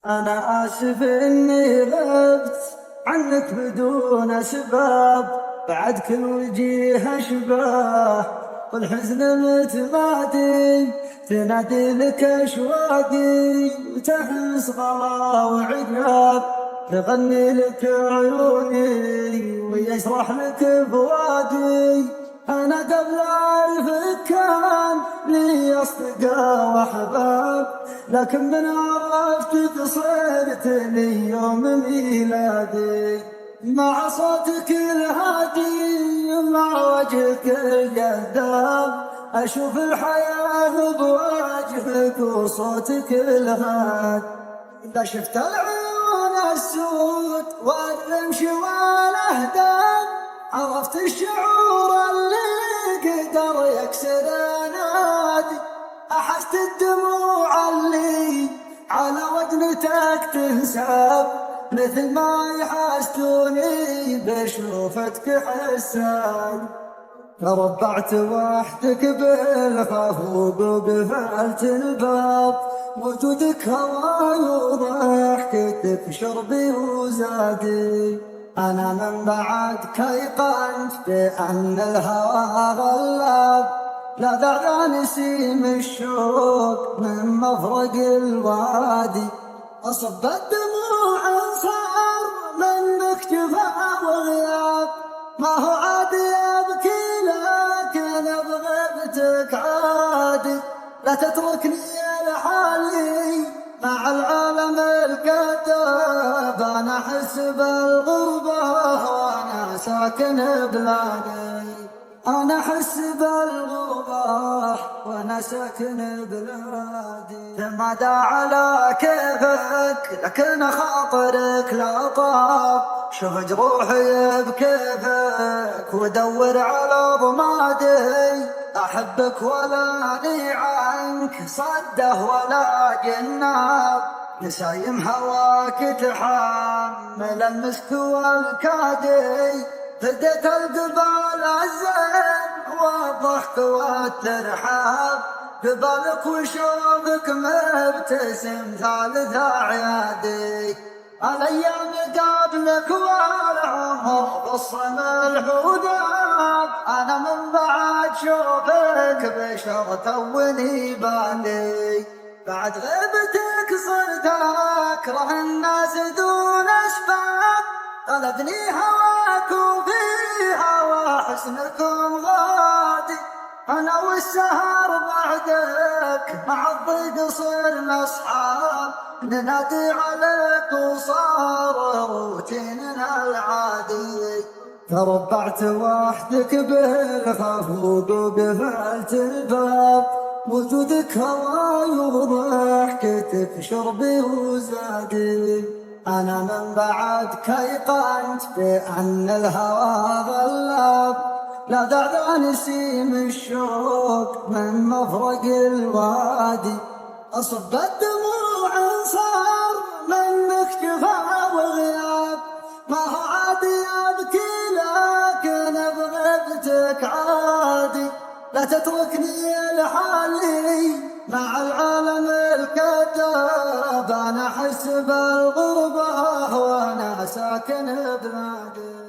أنا آسف إني غبت عنك بدون أسباب، بعد كل وجيه أشباه والحزن متمادي، تنادي لك أشواقي وتحس غلا وعقاب، تغني لك عيوني ويشرح لك فؤادي. أنا قبل الفكان لي أصدقاء وأحباب، لكن من عرفتك صرت لي يوم ميلادي، مع صوتك الهادي مع وجهك الجذاب، أشوف الحياة بوجهك وصوتك الهادي. إذا شفت العيون السود والرمش والأهداب، عرفت الشعور اللي قدر يكسر نادي، أحست الدموع اللي على وجنتك تنساب، مثل ما يحسدوني بشوفتك حساد. تربعت وحدك بالخوف وقفلت الباب، وجودك هواي وضحكتك شربي وزادي. أنا من بعدك أيقنت بأن الهوى غلاب، لا دع نسيم الشوق من مفرق الوادي، أصب الدموع صار منك جفا وغياب، ما هو عادي أبكي لكن بغيبتك عادي. لا تتركني لحالي مع العالم الكذاب، أنا أحس بالغربة وأنا ساكن بلادي، أنا أحس بالغربة وأنا ساكن بلادي. تمادى على كيفك لكن خاطرك لا طاب، شوف جروحي بكيفك ودور على ضمادي، أحبك ولا لي عنك صده ولا جناب، نسايم هواك تحمل المسك والكادي، فديت القبال الزين والضحك والترحاب، قبالك وشوفك مبتسم ثالث أعيادي. الأيام قبلك والعمر بالصم الحداب، أنا من بعد شوفك بشر توني بالي، بعد غيبتك صرت أكره الناس دون أسباب، طلبني هواك وفي هوا حسنكم غادي. أنا والسهر بعدك مع الضيق صرنا أصحاب، ننادي عليك وصار روتيننا العادي. تربعت وحدك بالخوف وقفلت الباب، وجودك هواي وضحكتك شربي وزادي. أنا من بعدك أيقنت بأن الهوى غلاب، لا دع نسيم الشوق من مفرق الوادي، أصب الدموع صار منك جفا وغياب، ما هو عادي أبكي لكن بغيبتك عادي. لا تتركني لحالي مع العالم الكذاب، أنا أحس بالغربة وأنا ساكن بلادي.